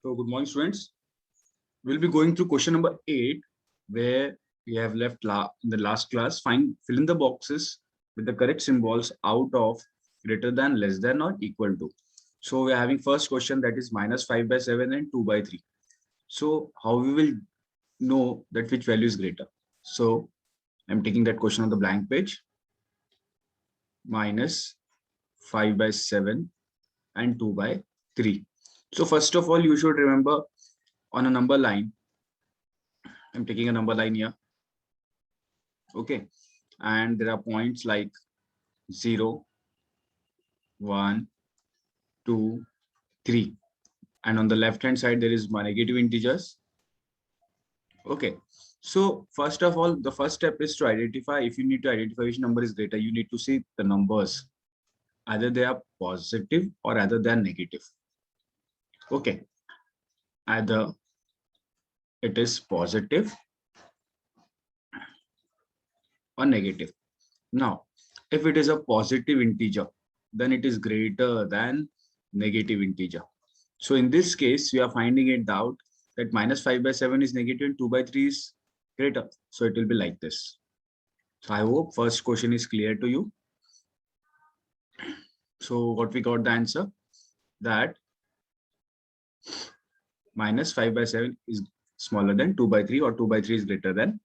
So good morning, students. We'll be going through question number 8, where we have left in the last class. Fill in the boxes with the correct symbols out of, greater than, less than, or equal to. So we are having first question, that is minus 5 by 7 and 2 by 3. So how we will know that which value is greater? So I'm taking that question on the blank page. Minus 5 by 7 and 2 by 3. So first of all, you should remember on a number line. I'm taking a number line here. Okay. And there are points like 0, 1, 2, 3. And on the left hand side, there is my negative integers. Okay. So first of all, the first step is to identify. If you need to identify which number is greater, you need to see the numbers. Either they are positive or either they are negative. Okay. Either it is positive or negative. Now, if it is a positive integer, then it is greater than negative integer. So in this case, we are finding it out that minus 5 by 7 is negative and 2 by 3 is greater. So it will be like this. So I hope first question is clear to you. So what we got the answer, that minus 5 by 7 is smaller than 2 by 3, or 2 by 3 is greater than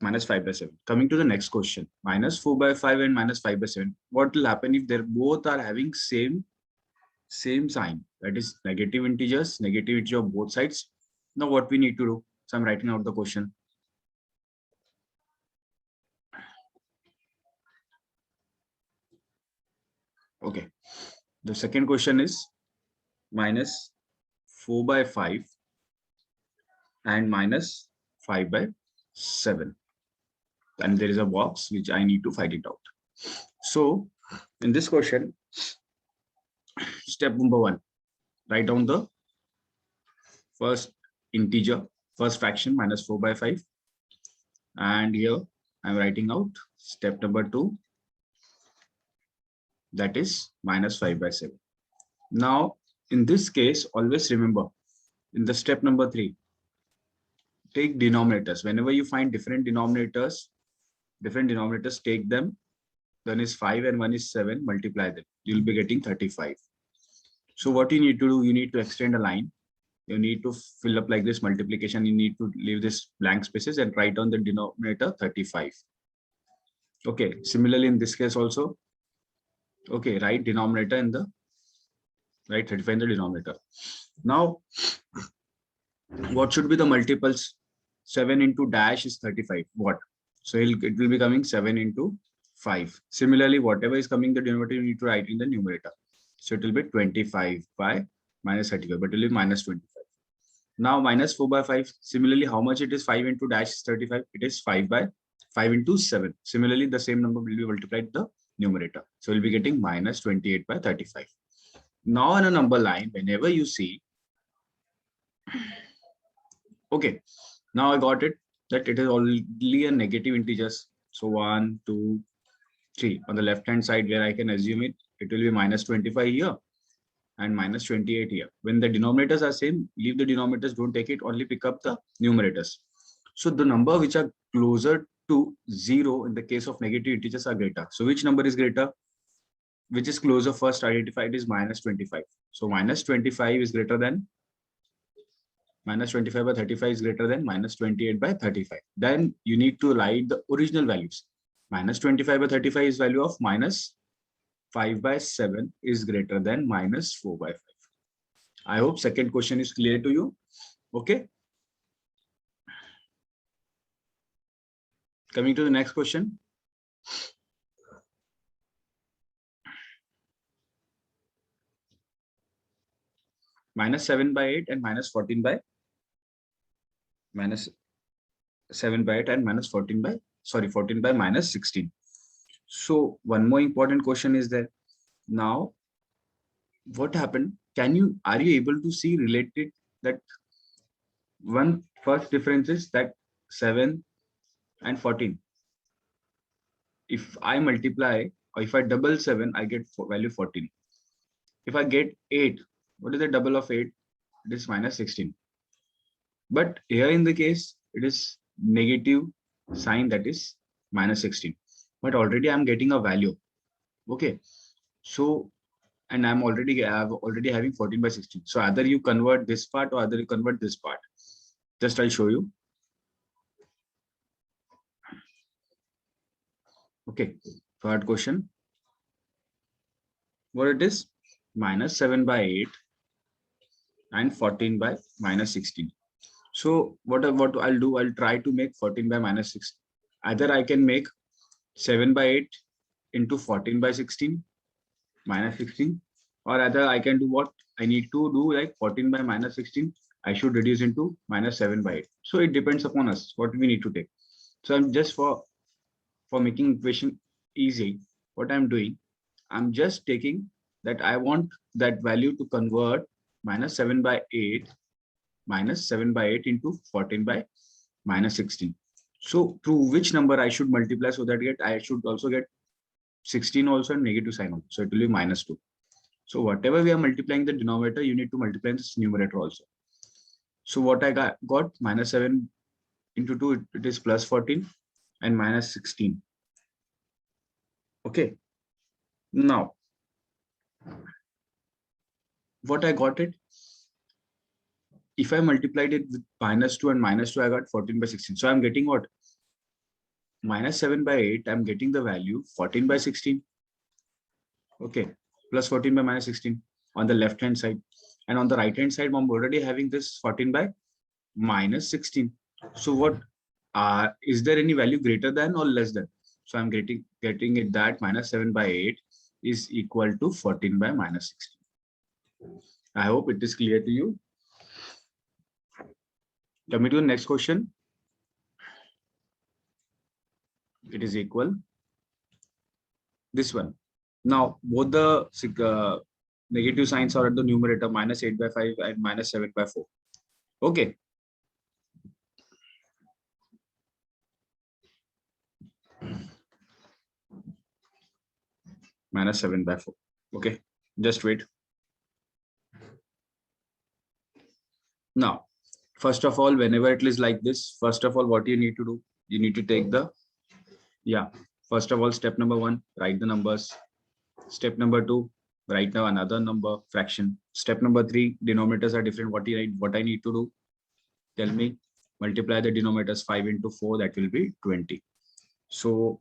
minus 5 by 7. Coming to the next question, minus 4 by 5 and minus 5 by 7. What will happen if they both are having same sign? That is negative integers, negative integer of both sides. Now what we need to do? So I'm writing out the question. Okay. The second question is minus 4 by 5 and minus 5 by 7. And there is a box which I need to find it out. So in this question, step number 1, write down the first integer, first fraction, minus 4 by 5. And here I'm writing out step number 2, that is minus 5 by 7. Now, in this case, always remember, in the step number 3, take denominators. Whenever you find different denominators, take them. One is 5 and one is 7, multiply them. You'll be getting 35. So what you need to do, you need to extend a line. You need to fill up like this multiplication. You need to leave this blank spaces and write down the denominator 35. Okay, similarly in this case also. Okay, write denominator in the, write 35 in the denominator. Now, what should be the multiples? 7 into dash is 35. What? So it will be coming 7 into 5. Similarly, whatever is coming the denominator, you need to write in the numerator. So it will be 25 by minus 35, but it will be minus 25. Now minus 4 by 5. Similarly, how much it is? 5 into dash is 35. It is 5 by 5 into 7. Similarly, the same number will be multiplied the numerator. So we'll be getting minus 28 by 35. Now in a number line, whenever you see, okay, now I got it, that it is only a negative integers. So 1, 2, 3. On the left hand side, where I can assume it will be minus 25 here and minus 28 here. When the denominators are same, leave the denominators, don't take it, only pick up the numerators. So the number which are closer to 0 in the case of negative integers are greater. So which number is greater? Which is closer? First identified is minus 25. So minus 25 is greater than, minus 25 by 35 is greater than minus 28 by 35. Then you need to write the original values. Minus 25 by 35 is value of minus 5 by 7 is greater than minus 4 by 5. I hope second question is clear to you. Okay. Coming to the next question. Minus 7 by 8 and minus 14 by, minus 7 by 8 and minus 14 by, 14 by minus 16. So one more important question is there. Now, what happened? Are you able to see related that one first difference is that 7 and 14. If I multiply, or if I double 7, I get value 14. If I get 8, what is the double of 8? it is minus 16. But here in the case, it is negative sign, that is minus 16. But already I'm getting a value. Okay. So, and I'm already having 14 by 16. So either you convert this part or either you convert this part. Just I'll show you. Okay. Third question. What it is? Minus 7 by 8 and 14 by minus 16. So what I'll do, I'll try to make 14 by minus 6. Either I can make 7 by 8 into 14 by 16 minus 16, or either I can do what I need to do, like 14 by minus 16, I should reduce into minus 7 by 8. So it depends upon us what we need to take. So I'm just for making equation easy, what I'm doing, I'm just taking that I want that value to convert minus 7 by 8 into 14 by minus 16. So through which number I should multiply so that I should also get 16 also and negative sign also. So it will be minus 2. So whatever we are multiplying the denominator, you need to multiply this numerator also. So what I got minus 7 into 2, it is plus 14 and minus 16. Okay. Now, what I got it, if I multiplied it with minus 2 and minus 2, I got 14 by 16. So I'm getting what? Minus 7 by 8, I'm getting the value 14 by 16. Okay. Plus 14 by minus 16 on the left hand side. And on the right hand side, I'm already having this 14 by minus 16. So what is there any value greater than or less than? So I'm getting it that minus 7 by 8 is equal to 14 by minus 16. I hope it is clear to you. Coming to the next question. It is equal. This one. Now, both the negative signs are at the numerator, minus 8 by 5 and minus 7 by 4. Okay. Minus 7 by 4. Okay. Just wait. Now, first of all, whenever it is like this, first of all, what you need to do, you need to take the, first of all, step number 1, write the numbers. Step number 2, write now another number fraction. Step number 3, denominators are different. What I need to do, tell me. Multiply the denominators. 5 into 4, that will be 20. So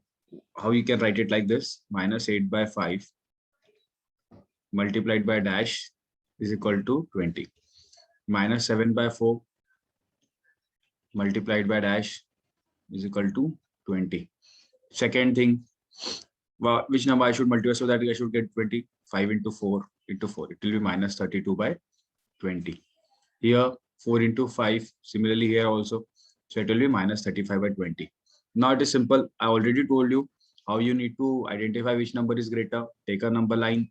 how you can write it like this? Minus 8 by 5 multiplied by dash is equal to 20. Minus 7 by 4 multiplied by dash is equal to 20. Second thing, which number I should multiply so that I should get 20? 5 into 4 into 4. It will be minus 32 by 20. Here, 4 into 5. Similarly, here also. So it will be minus 35 by 20. Now it is simple. I already told you how you need to identify which number is greater. Take a number line.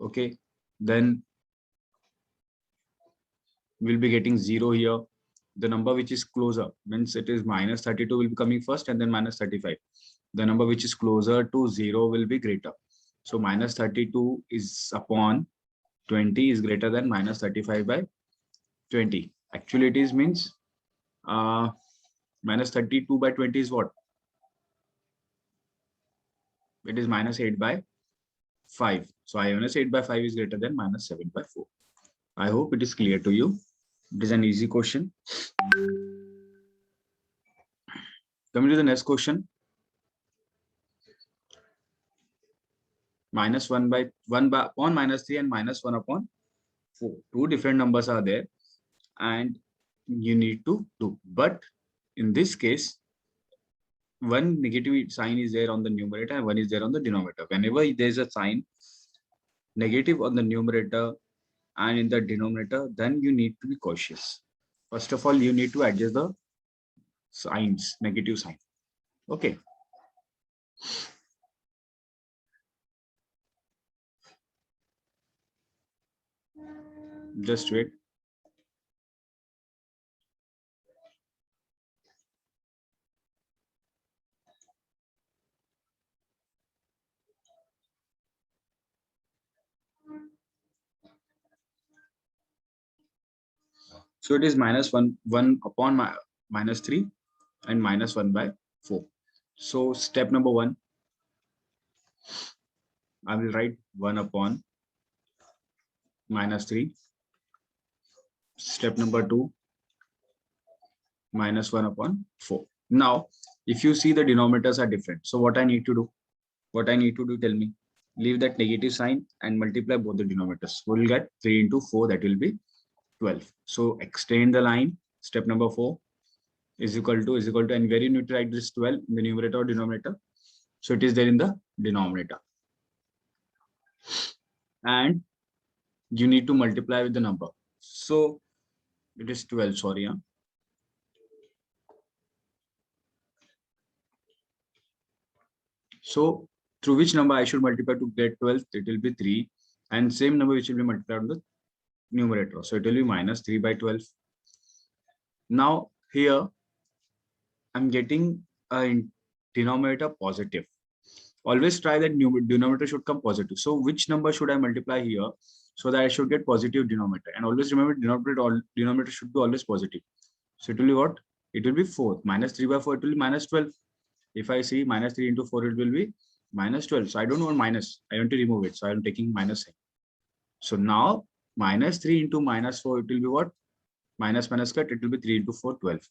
Okay. Then we'll be getting 0 here. The number which is closer means it is minus 32 will be coming first and then minus 35. The number which is closer to 0 will be greater. So minus 32 is upon 20 is greater than minus 35 by 20. Actually, it is means minus 32 by 20 is what? It is minus 8 by 5. So minus 8 by 5 is greater than minus 7 by 4. I hope it is clear to you. It is an easy question. Coming to the next question. Minus 1 by 1 by upon minus 3 and minus 1 upon 4. Two different numbers are there and you need to do. But in this case, one negative sign is there on the numerator and one is there on the denominator. Whenever there is a sign negative on the numerator and in the denominator, then you need to be cautious. First of all, you need to adjust the signs, negative sign. Okay. Just wait. So it is -1 upon -3 and -1/4. So step number 1, I will write 1 upon -3. Step number 2, -1 upon 4. Now, if you see the denominators are different, so what I need to do? What I need to do, tell me. Leave that negative sign and multiply both the denominators. We'll get 3 into 4, that will be 12. So extend the line. Step number 4 is equal to, and where you need to write this 12 in the numerator or denominator. So it is there in the denominator. And you need to multiply with the number. So it is 12, sorry. So through which number I should multiply to get 12? It will be 3. And same number which will be multiplied on the numerator. So it will be -3/12. Now here I'm getting a denominator positive. Always try that denominator should come positive. So which number should I multiply here so that I should get positive denominator? And always remember denominator should be always positive. So it will be what? It will be 4. -3/4, it will be -12. If I see -3 into 4, it will be -12. So I don't want minus. I want to remove it. So I'm taking minus. So now -3 into -4, it will be what? Minus cut, it will be 3 into 4, 12.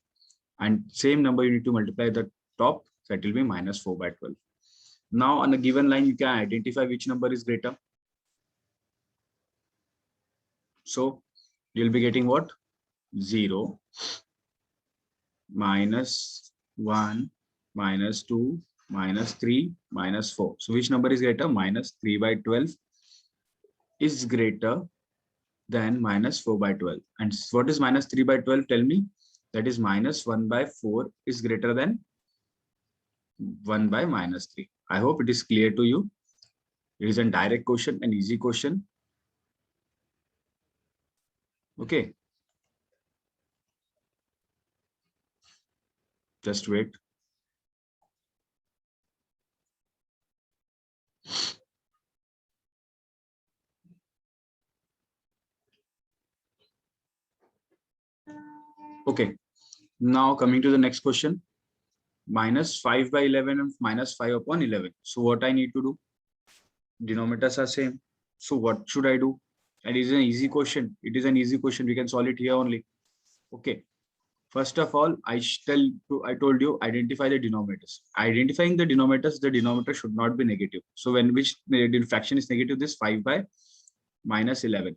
And same number you need to multiply the top. So it will be -4/12. Now on a given line, you can identify which number is greater. So you'll be getting what? 0, -1, -2, -3, -4. So which number is greater? -3/12 is greater than -4/12. And what is -3/12? Tell me. That is -1/4 is greater than 1/-3. I hope it is clear to you. It is a direct question, an easy question. Okay. Just wait. Okay. Now coming to the next question. -5/11 and -5/11. So what I need to do? Denominators are same. So what should I do? And it is an easy question. It is an easy question. We can solve it here only. Okay. First of all, I told you identify the denominators. Identifying the denominators, the denominator should not be negative. So when which fraction is negative, this 5/-11,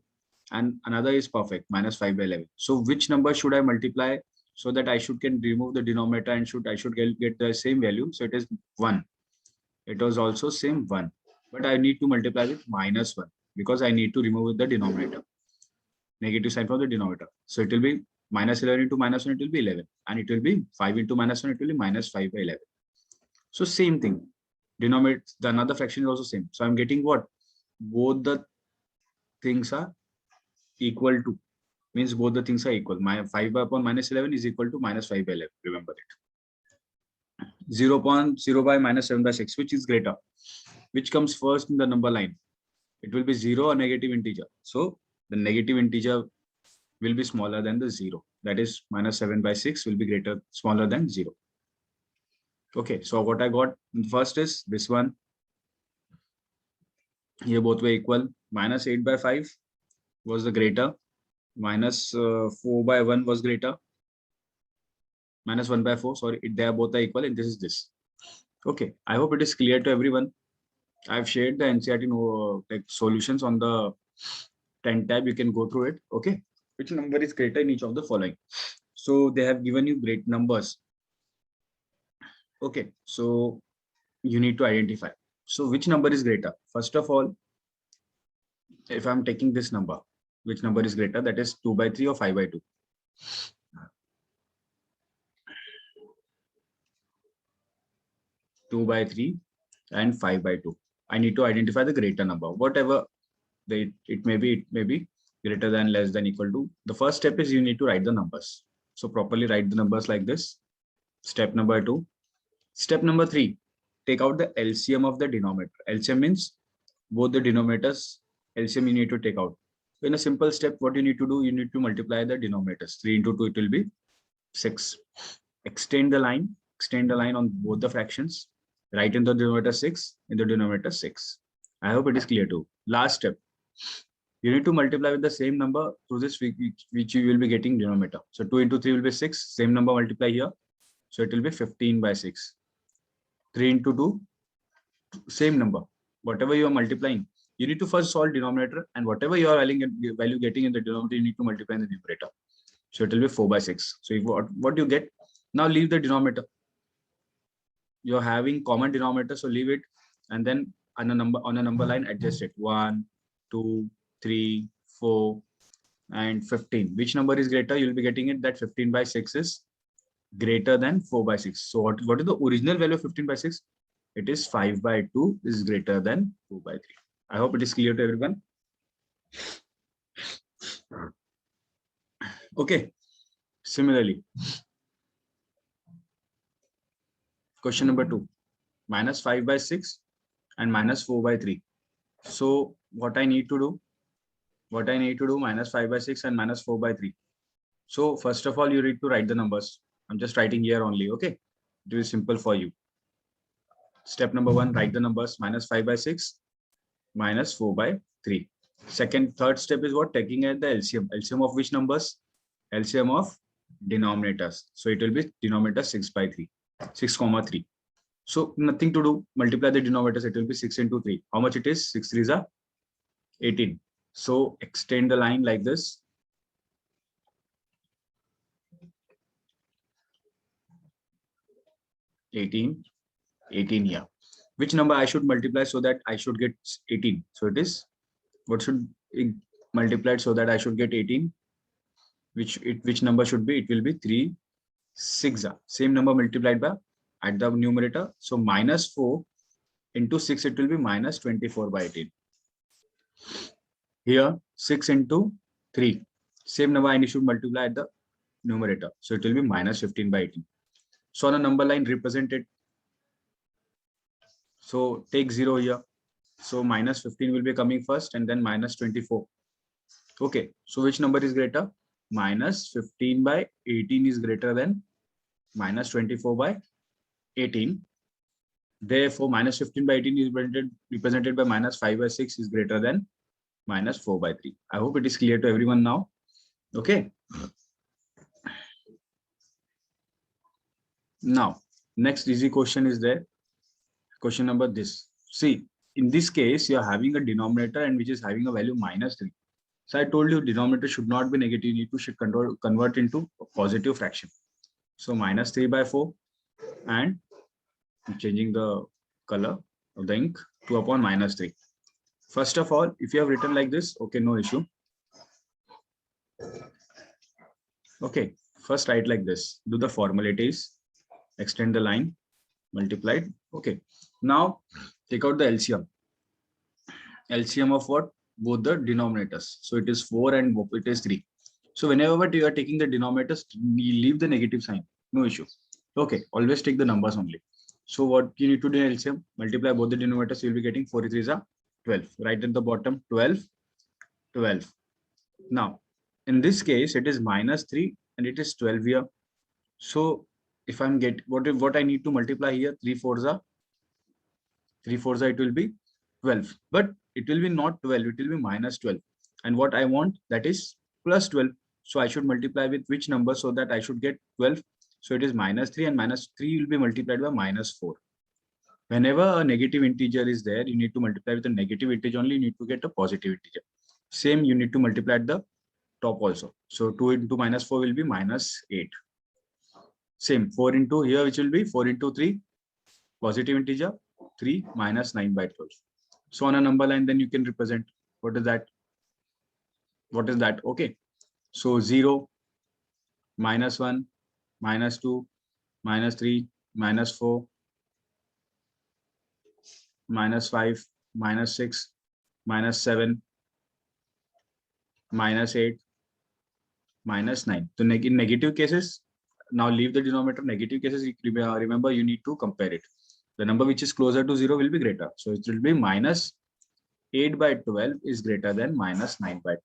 and another is perfect, -5/11. So which number should I multiply so that I can remove the denominator and I should get the same value? So it is 1. It was also same 1, but I need to multiply with -1 because I need to remove the denominator, negative sign from the denominator. So it will be -11 into -1, it will be 11, and it will be 5 into -1, it will be -5/11. So same thing. Denominator, the another fraction is also same. So I'm getting what? Both the things are equal to, means both the things are equal. My 5/-11 is equal to -5/11. Remember it. 0.0/-7/6, which is greater? Which comes first in the number line? It will be 0 or negative integer. So the negative integer will be smaller than the 0. That is -7/6 will be smaller than 0. Okay, so what I got first is this one. Here both were equal. -8/5 was the greater. -4/1 was greater. -1/4, sorry, they are both equal, and this is this. Okay, I hope it is clear to everyone. I've shared the NCERT solutions on the 10 tab. You can go through it. Okay, which number is greater in each of the following? So they have given you great numbers. Okay, so you need to identify. So which number is greater? First of all, if I'm taking this number, which number is greater? That is 2/3 or 5/2? 2/3 and 5/2. I need to identify the greater number. Whatever it may be greater than, less than, equal to. The first step is you need to write the numbers. So properly write the numbers like this. Step number 2. Step number 3, take out the LCM of the denominator. LCM means both the denominators. LCM you need to take out. In a simple step, what you need to do, you need to multiply the denominators. 3 into 2, it will be 6. Extend the line on both the fractions. Write in the denominator 6, in the denominator 6. I hope it is clear too. Last step, you need to multiply with the same number through this, which you will be getting denominator. So 2 into 3 will be 6. Same number multiply here. So it will be 15 by 6. 3 into 2, same number. Whatever you are multiplying, you need to first solve denominator, and whatever you are value getting in the denominator, you need to multiply in the numerator. So it will be 4 by 6. So what you get, now leave the denominator. You're having common denominator, so leave it, and then on a number line, adjust it. 1, 2, 3, 4, and 15. Which number is greater? You'll be getting it that 15 by 6 is greater than 4 by 6. So what is the original value of 15 by 6? It is 5 by 2 is greater than 4 by 3. I hope it is clear to everyone. Okay. Similarly, question number 2, minus 5 by 6 and minus 4 by 3. So what I need to do, minus 5 by 6 and minus 4 by 3. So first of all, you need to write the numbers. I'm just writing here only. Okay. It is simple for you. Step number 1, write the numbers. Minus 5 by 6, minus 4 by 3. Third step is what? Taking at the LCM. LCM of which numbers? LCM of denominators. So it will be denominator 6 by 3. 6, 3. So nothing to do. Multiply the denominators. It will be 6 into 3. How much it is? 6 3s are 18. So extend the line like this. $18 here. Which number I should multiply so that I should get 18? So it is, what should it multiplied so that I should get 18? Which number should be? It will be 3 6. Same number multiplied by at the numerator. So minus 4 into 6, it will be minus 24 by 18. Here 6 into 3. Same number I should multiply at the numerator. So it will be minus 15 by 18. So on a number line, represent it. So take 0 here. So minus 15 will be coming first, and then minus 24. Okay. So which number is greater? Minus 15 by 18 is greater than minus 24 by 18. Therefore, minus 15 by 18 is represented by minus 5 by 6 is greater than minus 4 by 3. I hope it is clear to everyone now. Okay. Now, next easy question is there. Question number this. See, in this case, you are having a denominator and which is having a value minus 3. So I told you denominator should not be negative. You need to convert into a positive fraction. So minus 3 by 4, and I'm changing the color of the ink, 2 upon minus 3. First of all, if you have written like this, okay, no issue. Okay, first write like this. Do the formalities. Extend the line. Multiplied. Okay. Now take out the LCM. LCM of what? Both the denominators. So it is 4 and it is 3. So whenever you are taking the denominators, you leave the negative sign. No issue. Okay. Always take the numbers only. So what you need to do in LCM? Multiply both the denominators. You will be getting 4 3s are 12. Right at the bottom, 12, 12. Now, in this case, it is minus 3 and it is 12 here. So if I'm get what I need to multiply here, 3 4s are, it will be 12. But it will be not 12, it will be minus 12. And what I want, that is plus 12. So I should multiply with which number so that I should get 12. So it is minus 3 and minus 3 will be multiplied by minus 4. Whenever a negative integer is there, you need to multiply with a negative integer only, you need to get a positive integer. Same, you need to multiply at the top also. So 2 into minus 4 will be minus 8. Same, 4 into here, which will be 4 into 3, positive integer, 3 minus 9 by 12. So on a number line, then you can represent what is that? What is that? Okay. So 0, minus 1, minus 2, minus 3, minus 4, minus 5, minus 6, minus 7, minus 8, minus 9. So in negative cases, now leave the denominator. Negative cases, remember you need to compare it. The number which is closer to 0 will be greater. So it will be minus 8 by 12 is greater than minus 9 by 12.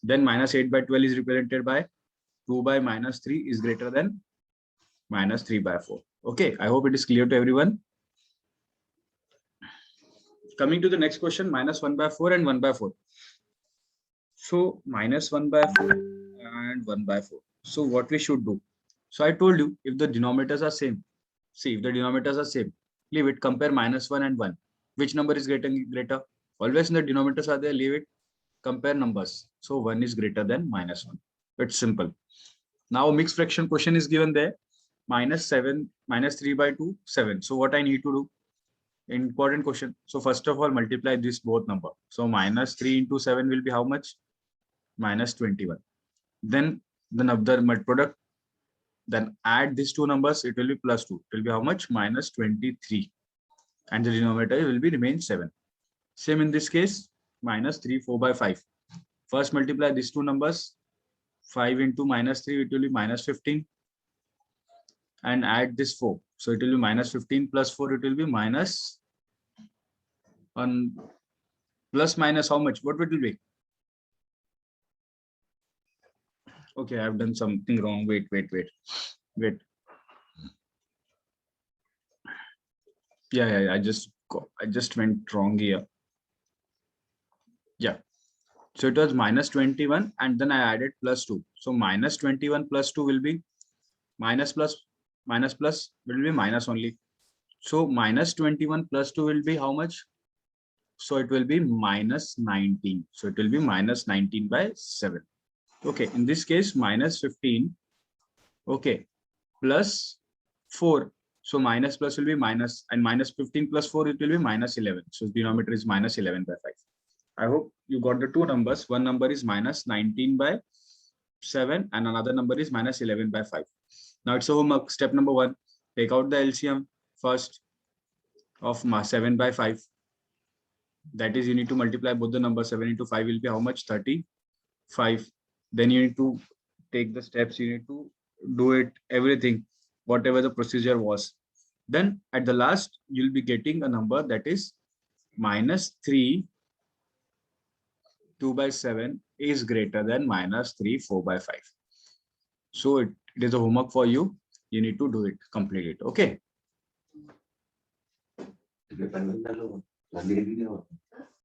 Then minus 8 by 12 is represented by 2 by minus 3 is greater than minus 3 by 4. Okay, I hope it is clear to everyone. Coming to the next question, minus 1 by 4 and 1 by 4. So minus 1 by 4 and 1 by 4. So what we should do? So I told you, if the denominators are same, see if the denominators are same, leave it, compare minus 1 and 1. Which number is greater? Always in the denominators are there, leave it, compare numbers. So 1 is greater than minus 1. It's simple. Now mixed fraction question is given there. Minus 7, minus 3 by 2, 7. So what I need to do? Important question. So first of all, multiply this both number. So minus 3 into 7 will be how much? Minus 21. Then the mud product. Then add these two numbers. It will be plus 2. It will be how much? Minus 23. And the denominator will be remain 7. Same in this case. Minus 3, 4 by 5. First multiply these two numbers. 5 into minus 3, it will be minus 15. And add this 4. So it will be minus 15 plus 4, it will be minus on plus minus how much? What it will be? Okay, I've done something wrong. Wait. Yeah, I just went wrong here. Yeah. So it was minus 21 and then I added plus 2. So minus 21 plus 2 will be minus plus will be minus only. So minus 21 plus 2 will be how much? So it will be minus 19. So it will be minus 19 by 7. Okay, in this case, minus 15. Okay, plus 4. So minus plus will be minus, and minus 15 plus 4, it will be minus 11. So denominator is minus 11 by 5. I hope you got the two numbers. One number is minus 19 by 7 and another number is minus 11 by 5. Now it's a homework. Step number 1, take out the LCM first of 7 by 5. That is, you need to multiply both the numbers. 7 into 5 will be how much? 35. Then you need to take the steps. You need to do it, everything, whatever the procedure was. Then at the last, you'll be getting a number that is minus 3, 2 by 7 is greater than minus 3, 4 by 5. So it is a homework for you. You need to do it, complete it. Okay.